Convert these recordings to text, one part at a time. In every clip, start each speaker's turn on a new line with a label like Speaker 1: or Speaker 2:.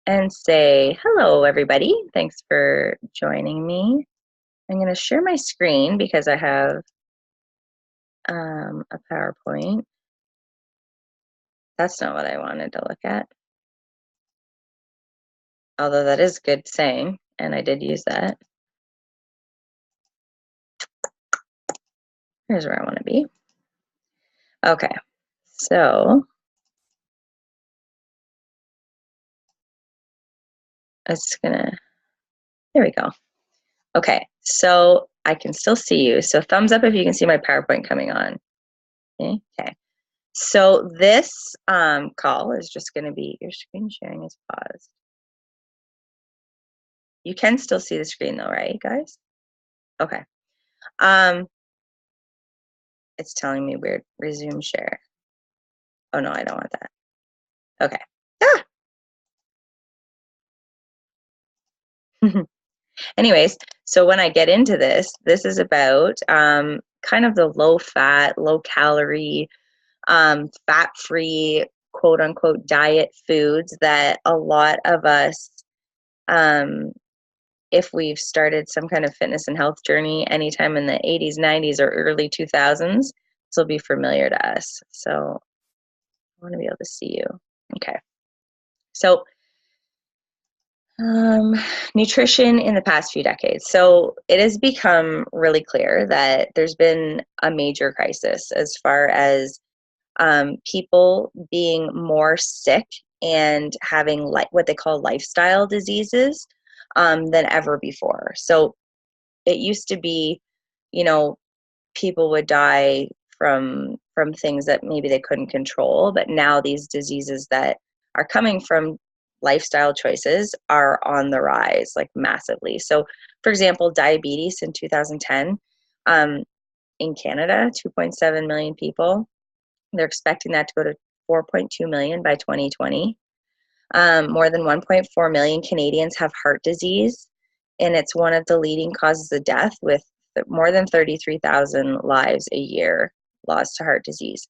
Speaker 1: and say, hello, everybody. Thanks for joining me. I'm going to share my screen because I have a PowerPoint. That's not what I wanted to look at. Although that is good saying, and I did use that. Here's where I want to be. Okay, so it's gonna, there we go. Okay, so I can still see you. So thumbs up if you can see my PowerPoint coming on. Okay. So this call is just going to be, your screen sharing is paused. You can still see the screen though, right, guys? Okay. It's telling me weird. Resume share. Oh no, I don't want that. Okay. Ah! Anyways, so when I get into this, this is about kind of the low fat, low calorie, fat free, quote unquote, diet foods that a lot of us, if we've started some kind of fitness and health journey anytime in the 80s, 90s, or early 2000s, this will be familiar to us. So I want to be able to see you. Okay. So nutrition in the past few decades. So it has become really clear that there's been a major crisis as far as people being more sick and having what they call lifestyle diseases than ever before. So it used to be, you know, people would die from things that maybe they couldn't control, but now these diseases that are coming from lifestyle choices are on the rise, like massively. So for example, diabetes in 2010, in Canada, 2.7 million people. They're expecting that to go to 4.2 million by 2020. More than 1.4 million Canadians have heart disease, and it's one of the leading causes of death, with more than 33,000 lives a year lost to heart disease.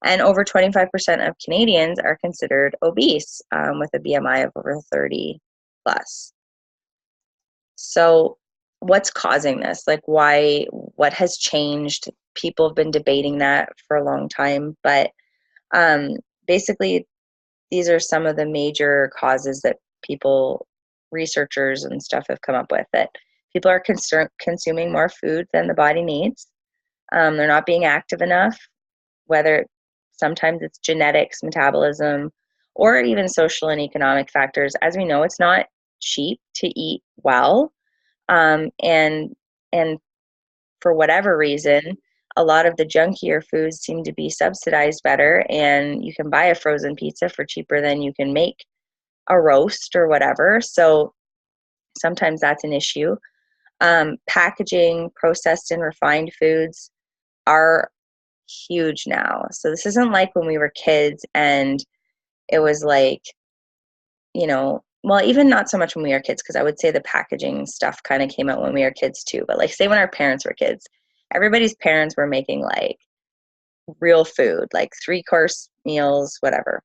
Speaker 1: And over 25% of Canadians are considered obese, with a BMI of over 30 plus. So what's causing this? Like, why, what has changed? People have been debating that for a long time, but basically these are some of the major causes that people, researchers and stuff, have come up with, that people are consuming more food than the body needs. They're not being active enough, whether sometimes it's genetics, metabolism, or even social and economic factors. As we know, it's not cheap to eat well. And for whatever reason, a lot of the junkier foods seem to be subsidized better, and you can buy a frozen pizza for cheaper than you can make a roast or whatever. So sometimes that's an issue. Packaging, processed and refined foods are huge now. So this isn't like when we were kids and it was like, you know, well, even not so much when we were kids, because I would say the packaging stuff kind of came out when we were kids too. But like, say when our parents were kids, everybody's parents were making like real food, like 3-course meals, whatever.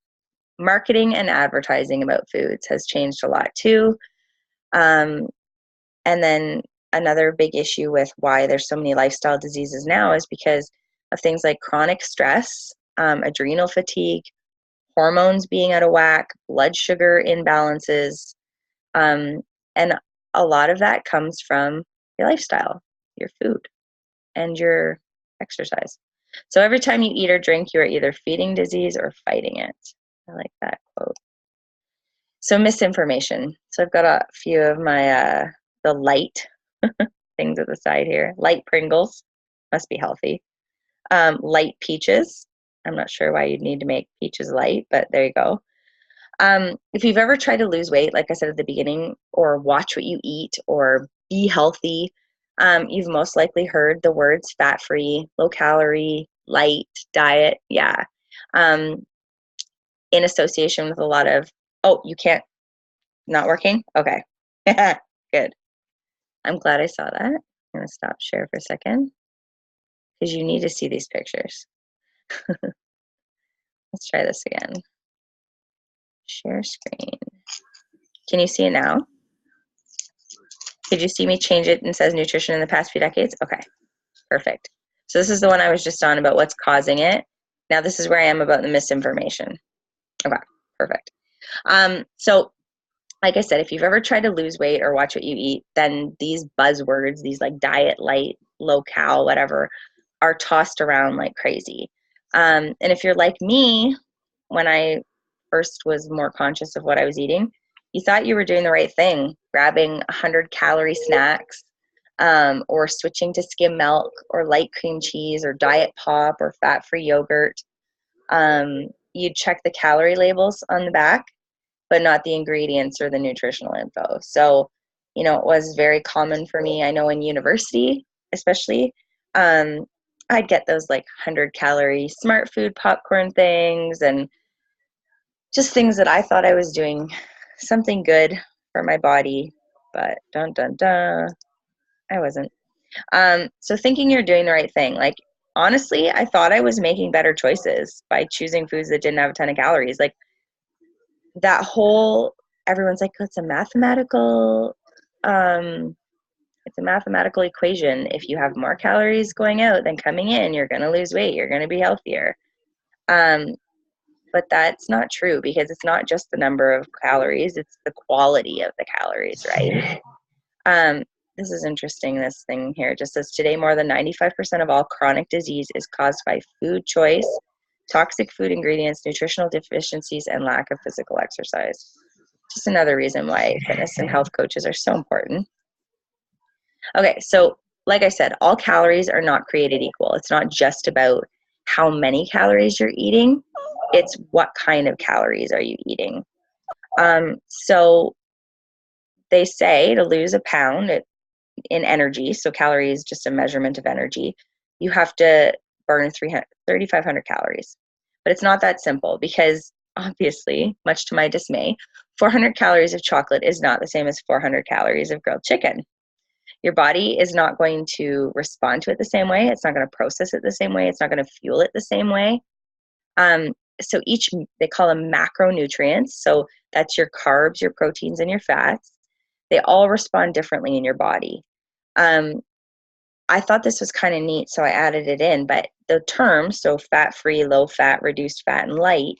Speaker 1: Marketing and advertising about foods has changed a lot too. Um, and then another big issue with why there's so many lifestyle diseases now is because of things like chronic stress, adrenal fatigue, hormones being out of whack, blood sugar imbalances, and a lot of that comes from your lifestyle, your food, and your exercise. So every time you eat or drink, you are either feeding disease or fighting it. I like that quote. So misinformation. So I've got a few of my the light things at the side here. Light Pringles, must be healthy. Light peaches. I'm not sure why you'd need to make peaches light, but there you go. If you've ever tried to lose weight, like I said at the beginning, or watch what you eat, or be healthy, you've most likely heard the words fat-free, low-calorie, light diet. Yeah. In association with a lot of, oh, you can't, not working? Okay. Good. I'm glad I saw that. I'm going to stop share for a second because you need to see these pictures. Let's try this again. Share screen. Can you see it now? Did you see me change it and says nutrition in the past few decades? Okay, perfect. So this is the one I was just on about what's causing it. Now this is where I am about the misinformation. Okay, perfect. So like I said, if you've ever tried to lose weight or watch what you eat, then these buzzwords, these like diet, light, low cal, whatever, are tossed around like crazy. And if you're like me, when I first was more conscious of what I was eating, you thought you were doing the right thing, grabbing 100-calorie snacks, or switching to skim milk or light cream cheese or diet pop or fat-free yogurt. You'd check the calorie labels on the back, but not the ingredients or the nutritional info. So, it was very common for me. I know in university, especially, I'd get those like 100-calorie smart food popcorn things and just things that I thought I was doing something good for my body, but dun dun dun, I wasn't. So thinking you're doing the right thing, like honestly, I thought I was making better choices by choosing foods that didn't have a ton of calories. Like that whole, everyone's like, it's a mathematical equation. If you have more calories going out than coming in, you're going to lose weight. You're going to be healthier. But that's not true, because it's not just the number of calories, it's the quality of the calories, right? This is interesting. This thing here just says, today more than 95% of all chronic disease is caused by food choice, toxic food ingredients, nutritional deficiencies, and lack of physical exercise. Just another reason why fitness and health coaches are so important. Okay, so like I said, all calories are not created equal. It's not just about how many calories you're eating, it's what kind of calories are you eating. So they say to lose a pound in energy, so calories is just a measurement of energy, you have to burn 3,500 calories. But it's not that simple, because obviously, much to my dismay, 400 calories of chocolate is not the same as 400 calories of grilled chicken. Your body is not going to respond to it the same way. It's not going to process it the same way. It's not going to fuel it the same way. So each, they call them macronutrients. So that's your carbs, your proteins, and your fats. They all respond differently in your body. I thought this was kind of neat, so I added it in. But the terms, so fat-free, low-fat, reduced fat, and light,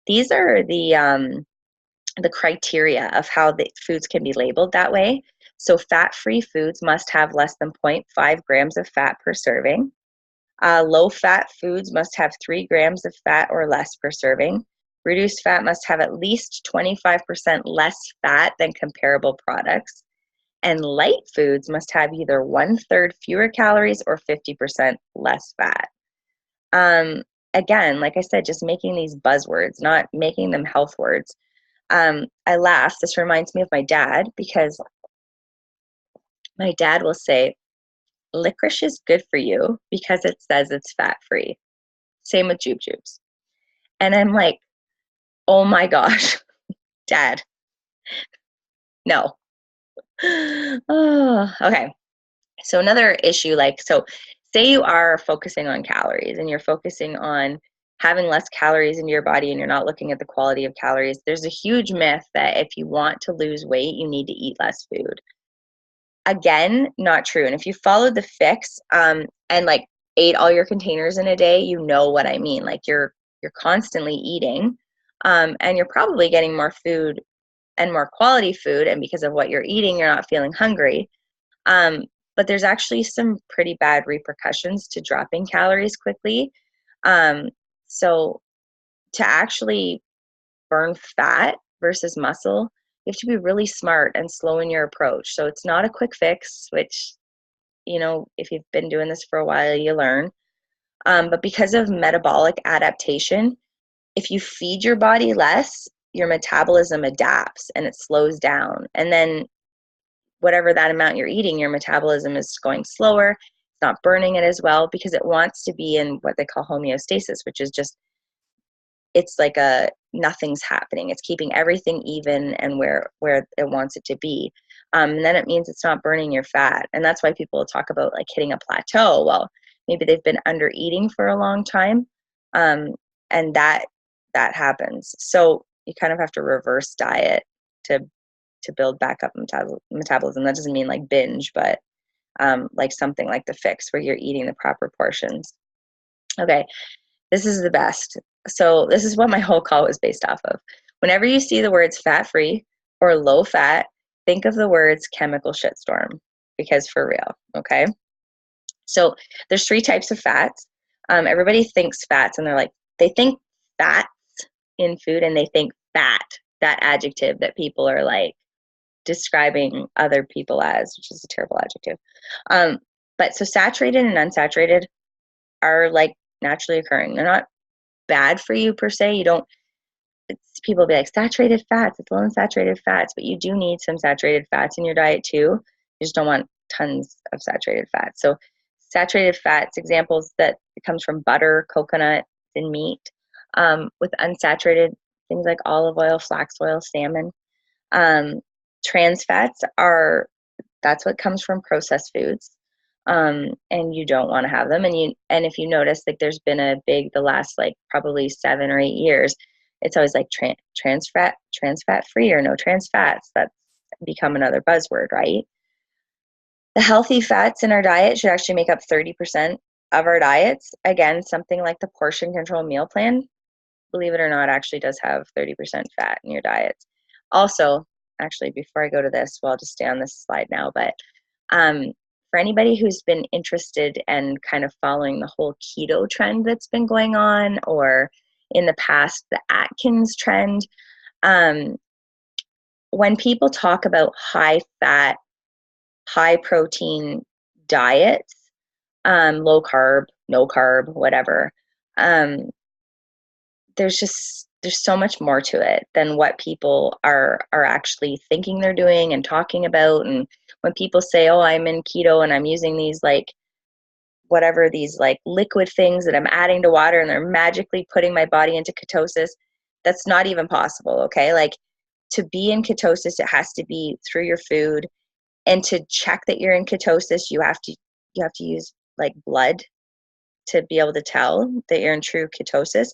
Speaker 1: these are the criteria of how the foods can be labeled that way. So fat-free foods must have less than 0.5 grams of fat per serving. Low-fat foods must have 3 grams of fat or less per serving. Reduced fat must have at least 25% less fat than comparable products. And light foods must have either 1/3 fewer calories or 50% less fat. Again, like I said, just making these buzzwords, not making them health words. I laugh. This reminds me of my dad, because my dad will say, licorice is good for you because it says it's fat-free. Same with jujubes. And I'm like, oh my gosh, Dad, no. Oh, okay. So another issue, so say you are focusing on calories and you're focusing on having less calories in your body and you're not looking at the quality of calories. There's a huge myth that if you want to lose weight, you need to eat less food. Again, not true. And if you followed the fix, and ate all your containers in a day, you know what I mean. Like you're constantly eating, and you're probably getting more food and more quality food, and because of what you're eating, you're not feeling hungry. But there's actually some pretty bad repercussions to dropping calories quickly. So to actually burn fat versus muscle, you have to be really smart and slow in your approach. So it's not a quick fix, which, if you've been doing this for a while, you learn. But because of metabolic adaptation, if you feed your body less, your metabolism adapts and it slows down. And then whatever that amount you're eating, your metabolism is going slower. It's not burning it as well, because it wants to be in what they call homeostasis, which is just, it's like nothing's happening. It's keeping everything even and where it wants it to be. And then it means it's not burning your fat. And that's why people talk about hitting a plateau. Well, maybe they've been under eating for a long time. And that happens. So you kind of have to reverse diet to to build back up metabolism. That doesn't mean like binge, but like something like the fix where you're eating the proper portions. Okay, this is the best. So this is what my whole call was based off of. Whenever you see the words fat-free or low fat, think of the words chemical shitstorm, because for real, okay? So there's 3 types of fats. Everybody thinks fats, and they think fats in food, and they think fat, that adjective that people are like describing other people as, which is a terrible adjective. But so saturated and unsaturated are like naturally occurring. They're not bad for you per se. You don't, people be like saturated fats, it's low in saturated fats, but you do need some saturated fats in your diet too. You just don't want tons of saturated fats. So saturated fats, examples that it comes from butter, coconut, and meat. With unsaturated, things like olive oil, flax oil, salmon. Trans fats that's what comes from processed foods. And you don't want to have them. And if you notice, like there's been a big, the last like probably 7 or 8 years, it's always like trans fat free or no trans fats. That's become another buzzword, right? The healthy fats in our diet should actually make up 30% of our diets. Again, something like the portion control meal plan, believe it or not, actually does have 30% fat in your diet. Also, actually, before I go to this, well, I'll just stay on this slide now, but for anybody who's been interested and kind of following the whole keto trend that's been going on, or in the past, the Atkins trend, when people talk about high fat, high protein diets, low carb, no carb, whatever, there's so much more to it than what people are actually thinking they're doing and talking about. And when people say, oh, I'm in keto and I'm using these like whatever, these like liquid things that I'm adding to water and they're magically putting my body into ketosis, that's not even possible. Okay, like to be in ketosis, it has to be through your food. And to check that you're in ketosis, you have to use like blood to be able to tell that you're in true ketosis.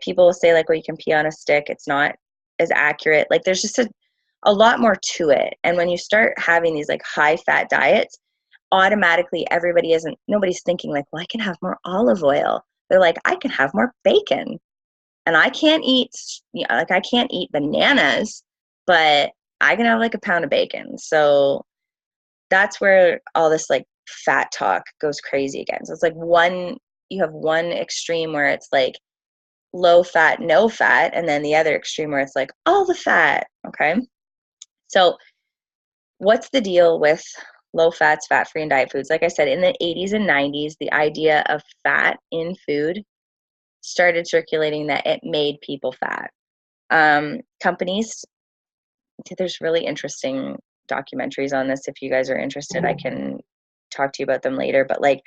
Speaker 1: People will say like, well, you can pee on a stick. It's not as accurate. Like there's just a lot more to it. And when you start having these like high fat diets, automatically nobody's thinking like, well, I can have more olive oil. They're like, I can have more bacon. And I can't eat, I can't eat bananas, but I can have like a pound of bacon. So that's where all this like fat talk goes crazy again. So it's like you have one extreme where it's like low fat, no fat, and then the other extreme where it's like all the fat. Okay. So what's the deal with low fats, fat-free, and diet foods? Like I said, in the 80s and 90s, the idea of fat in food started circulating that it made people fat. Companies, there's really interesting documentaries on this. If you guys are interested, I can talk to you about them later. But like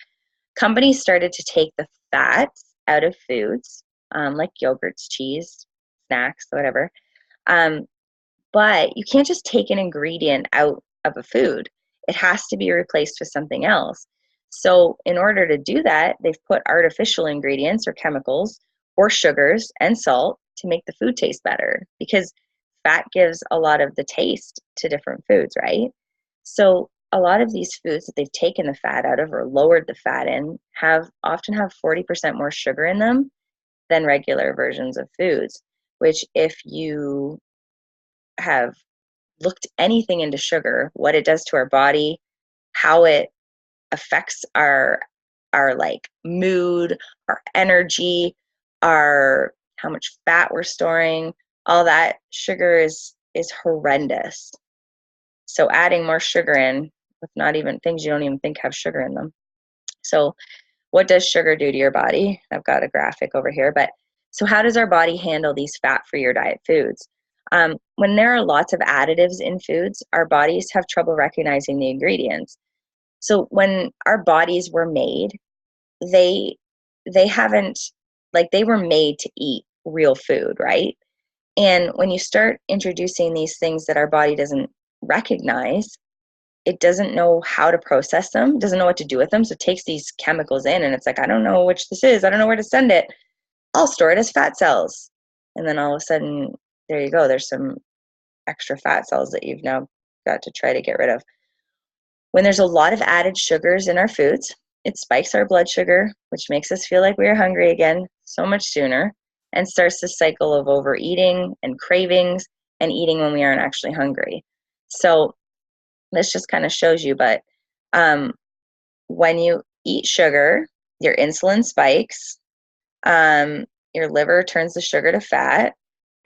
Speaker 1: companies started to take the fats out of foods, like yogurts, cheese, snacks, whatever. But you can't just take an ingredient out of a food. It has to be replaced with something else. So in order to do that, they've put artificial ingredients or chemicals or sugars and salt to make the food taste better, because fat gives a lot of the taste to different foods, right? So a lot of these foods that they've taken the fat out of or lowered the fat in often have 40% more sugar in them than regular versions of foods, which if you have looked anything into sugar, what it does to our body, how it affects our like mood, our energy, our how much fat we're storing, all that, sugar is horrendous. So adding more sugar in with not even things you don't even think have sugar in them. So what does sugar do to your body? I've got a graphic over here, but so how does our body handle these fat-free or diet foods? When there are lots of additives in foods, our bodies have trouble recognizing the ingredients. So when our bodies were made, they haven't, like they were made to eat real food, right? And when you start introducing these things that our body doesn't recognize, it doesn't know how to process them, doesn't know what to do with them. So it takes these chemicals in and it's like, I don't know which this is. I don't know where to send it. I'll store it as fat cells. And then all of a sudden, there you go. There's some extra fat cells that you've now got to try to get rid of. When there's a lot of added sugars in our foods, it spikes our blood sugar, which makes us feel like we are hungry again so much sooner, and starts the cycle of overeating and cravings and eating when we aren't actually hungry. So this just kind of shows you, but when you eat sugar, your insulin spikes, your liver turns the sugar to fat,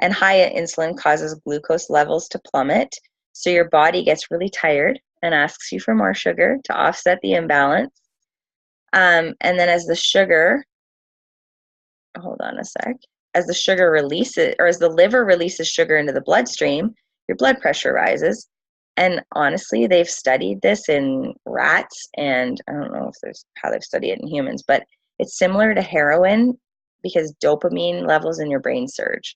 Speaker 1: and high insulin causes glucose levels to plummet. So your body gets really tired and asks you for more sugar to offset the imbalance. And then as the sugar, hold on a sec, as the sugar releases, or as the liver releases sugar into the bloodstream, your blood pressure rises. And honestly, they've studied this in rats, and I don't know if there's how they've studied it in humans, but it's similar to heroin because dopamine levels in your brain surge.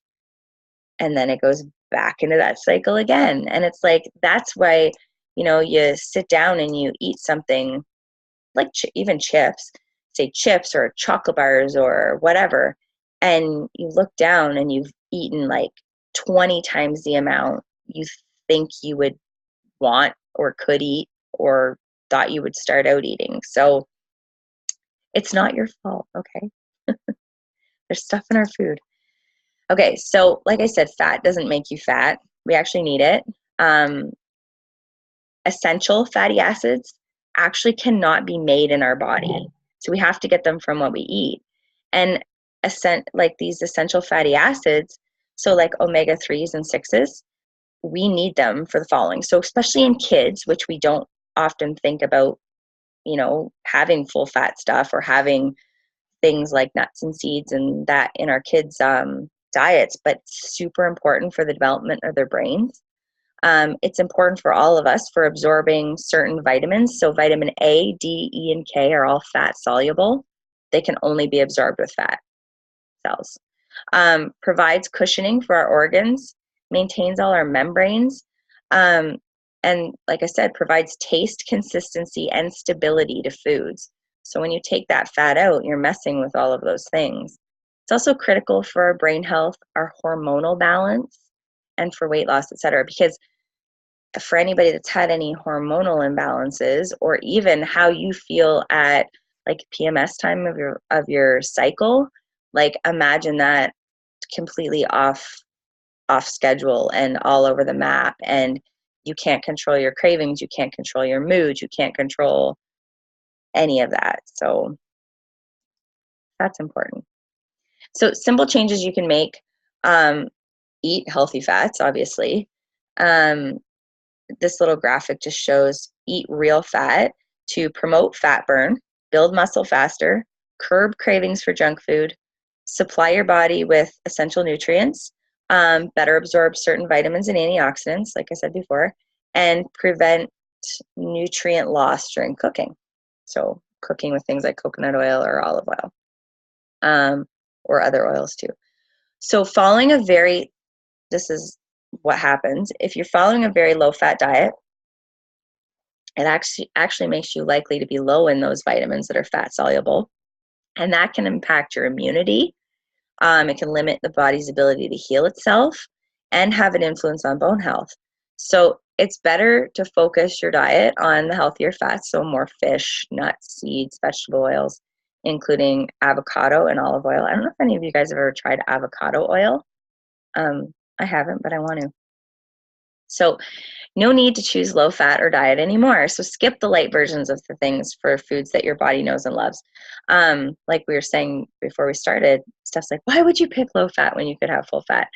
Speaker 1: And then it goes back into that cycle again. And it's like, that's why, you sit down and you eat something like even chips, say chips or chocolate bars or whatever, and you look down and you've eaten like 20 times the amount you think you would want or could eat or thought you would start out eating. So it's not your fault, okay? There's stuff in our food. Okay, so like I said, fat doesn't make you fat. We actually need it. Essential fatty acids actually cannot be made in our body. So we have to get them from what we eat. And like these essential fatty acids, so like omega-3s and 6s, we need them for the following. So especially in kids, which we don't often think about, having full fat stuff or having things like nuts and seeds and that in our kids' diets, but it's super important for the development of their brains. It's important for all of us for absorbing certain vitamins. So vitamin A, D, E, and K are all fat soluble. They can only be absorbed with fat cells. Provides cushioning for our organs, maintains all our membranes, and like I said, provides taste, consistency, and stability to foods. So when you take that fat out, you're messing with all of those things. It's also critical for our brain health, our hormonal balance, and for weight loss, etc. Because for anybody that's had any hormonal imbalances, or even how you feel at like PMS time of your cycle, like imagine that completely off schedule and all over the map, and you can't control your cravings, you can't control your mood, you can't control any of that. So that's important. So simple changes you can make: eat healthy fats, obviously. This little graphic just shows eat real fat to promote fat burn, build muscle faster, curb cravings for junk food, supply your body with essential nutrients, better absorb certain vitamins and antioxidants, like I said before, and prevent nutrient loss during cooking. So cooking with things like coconut oil or olive oil, or other oils too. So this is what happens if you're following a very low-fat diet. It actually makes you likely to be low in those vitamins that are fat soluble, and that can impact your immunity. It can limit the body's ability to heal itself and have an influence on bone health. So it's better to focus your diet on the healthier fats, so more fish, nuts, seeds, vegetable oils, including avocado and olive oil. I don't know if any of you guys have ever tried avocado oil. I haven't, but I want to. So no need to choose low fat or diet anymore. So skip the light versions of the things for foods that your body knows and loves. Like we were saying before we started, stuff's like, why would you pick low fat when you could have full fat?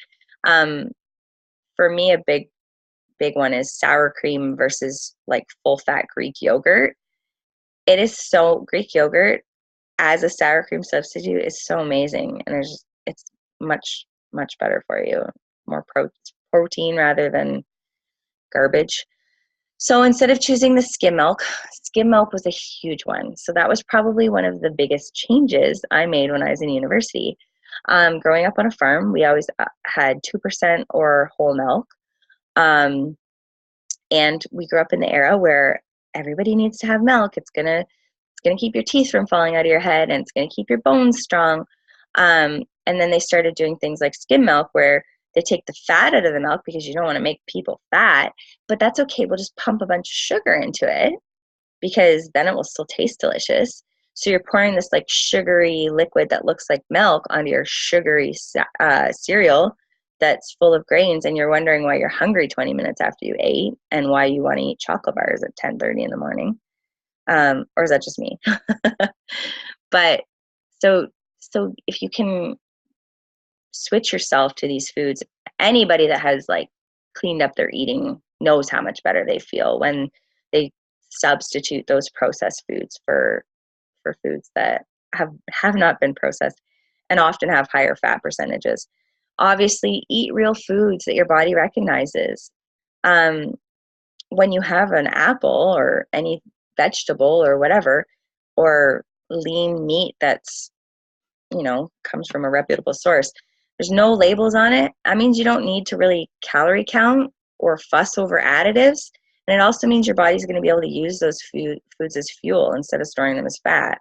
Speaker 1: For me, a big one is sour cream versus like full fat Greek yogurt. Greek yogurt as a sour cream substitute is so amazing. And it's much, much better for you. More protein rather than garbage. So instead of choosing the skim milk was a huge one. So that was probably one of the biggest changes I made when I was in university. Growing up on a farm, we always had 2% or whole milk. And we grew up in the era where everybody needs to have milk. It's gonna keep your teeth from falling out of your head, and it's gonna keep your bones strong. And then they started doing things like skim milk, where They take the fat out of the milk because you don't want to make people fat, but that's okay. We'll just pump a bunch of sugar into it because then it will still taste delicious. So you're pouring this like sugary liquid that looks like milk onto your sugary cereal that's full of grains, and you're wondering why you're hungry 20 minutes after you ate and why you want to eat chocolate bars at 10:30 in the morning. Or is that just me? But so if you can switch yourself to these foods, anybody that has like cleaned up their eating knows how much better they feel when they substitute those processed foods for foods that have not been processed and often have higher fat percentages. Obviously, eat real foods that your body recognizes. Um, when you have an apple or any vegetable or whatever, or lean meat that's, comes from a reputable source, there's no labels on it. That means you don't need to really calorie count or fuss over additives. And it also means your body's going to be able to use those foods as fuel instead of storing them as fat.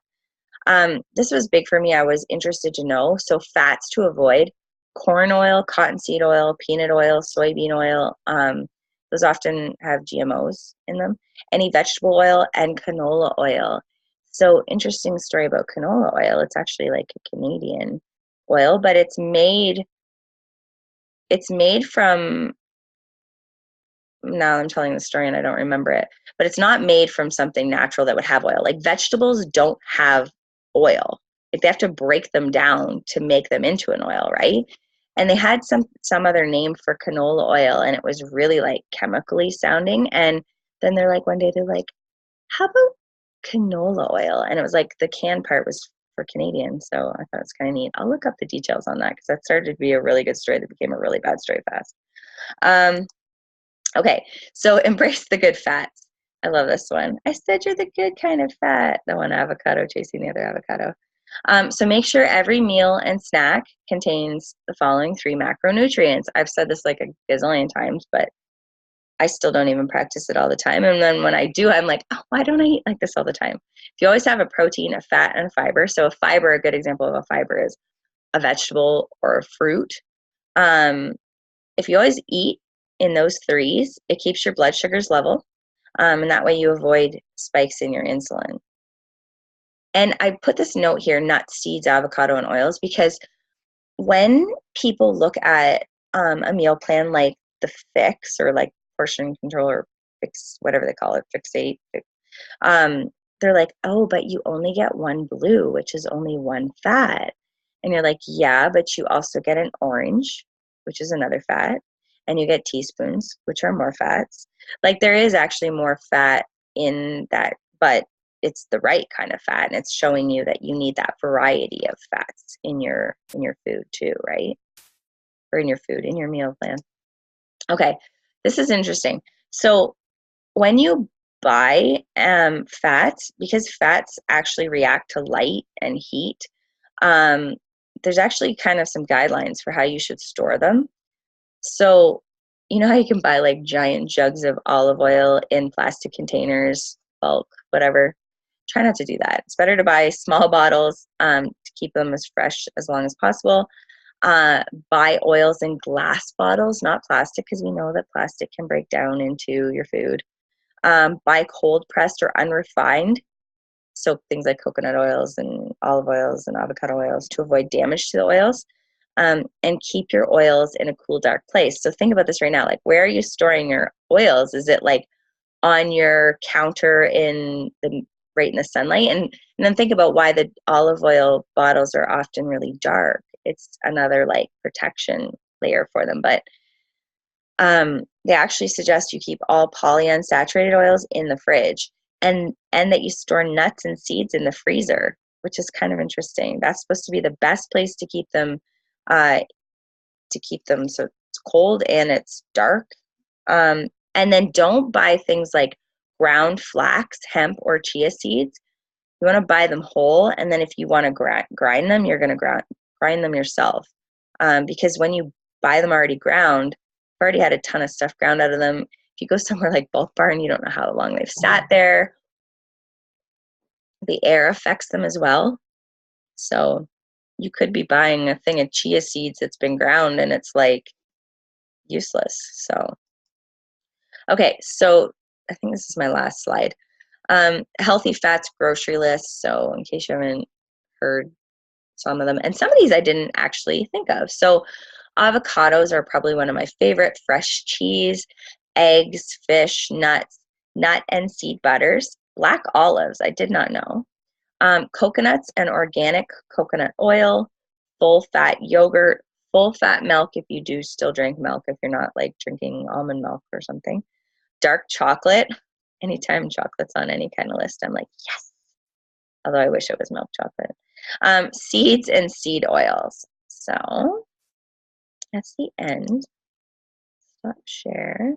Speaker 1: This was big for me. I was interested to know. So fats to avoid: corn oil, cottonseed oil, peanut oil, soybean oil. Those often have GMOs in them. Any vegetable oil and canola oil. So interesting story about canola oil. It's actually like a Canadian oil, but it's made from, now I'm telling the story and I don't remember it, but it's not made from something natural that would have oil. Like vegetables don't have oil. Like they have to break them down to make them into an oil, right? And they had some other name for canola oil, and it was really like chemically sounding. And then they're like, one day they're like, how about canola oil? And it was like the can part was for Canadian. So I thought it was kind of neat. I'll look up the details on that because that started to be a really good story that became a really bad story fast. Okay, so embrace the good fats. I love this one. I said you're the good kind of fat. The one avocado chasing the other avocado. So make sure every meal and snack contains the following 3 macronutrients. I've said this like a gazillion times, but I still don't even practice it all the time. And then when I do, I'm like, oh, why don't I eat like this all the time? If you always have a protein, a fat, and a fiber. So a fiber, a good example of a fiber is a vegetable or a fruit. If you always eat in those threes, it keeps your blood sugars level, and that way you avoid spikes in your insulin. And I put this note here: nuts, seeds, avocado, and oils, because when people look at a meal plan like the fix or like portion control or fix, whatever they call it, fixate, they're like, oh, but you only get one blue, which is only one fat. And you're like, yeah, but you also get an orange, which is another fat, and you get teaspoons, which are more fats. Like there is actually more fat in that, but it's the right kind of fat, and it's showing you that you need that variety of fats in your food too, right? Or in your meal plan. Okay, this is interesting. So when you buy fats, because fats actually react to light and heat, um, there's actually kind of some guidelines for how you should store them. So, you know how you can buy like giant jugs of olive oil in plastic containers, bulk, whatever? Try not to do that. It's better to buy small bottles to keep them as fresh as long as possible. Buy oils in glass bottles, not plastic, because we know that plastic can break down into your food. Buy cold pressed or unrefined, so things like coconut oils and olive oils and avocado oils, to avoid damage to the oils. And keep your oils in a cool, dark place. So think about this right now. Like, where are you storing your oils? Is it like on your counter right in the sunlight? And then think about why the olive oil bottles are often really dark. It's another like protection layer for them. But they actually suggest you keep all polyunsaturated oils in the fridge, and that you store nuts and seeds in the freezer, which is kind of interesting. That's supposed to be the best place to keep them, so it's cold and it's dark. And then don't buy things like ground flax, hemp, or chia seeds. You want to buy them whole, and then if you want to grind them, you're going to grind them yourself, because when you buy them already ground, I've already had a ton of stuff ground out of them. If you go somewhere like Bulk Barn, you don't know how long they've sat there. The air affects them as well. So you could be buying a thing of chia seeds that's been ground, and it's like useless. So, okay, so I think this is my last slide. Healthy fats grocery list. So in case you haven't heard some of them, and some of these I didn't actually think of. So avocados are probably one of my favorite. Fresh cheese, eggs, fish, nuts, nut and seed butters, black olives, I did not know. Coconuts and organic coconut oil, full fat yogurt, full fat milk if you do still drink milk, if you're not like drinking almond milk or something. Dark chocolate. Anytime chocolate's on any kind of list, I'm like, yes. Although I wish it was milk chocolate. Seeds and seed oils. So that's the end. Stop share.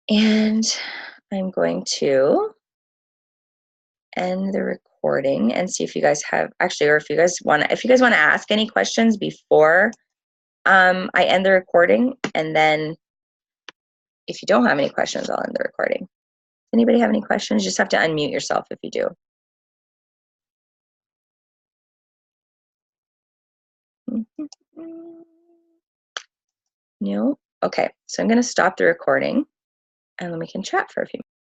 Speaker 1: And I'm going to end the recording and see if you guys have actually, or if you guys want to ask any questions before I end the recording, and then if you don't have any questions, I'll end the recording. Anybody have any questions? You just have to unmute yourself if you do. No? Okay, so I'm going to stop the recording and then we can chat for a few minutes.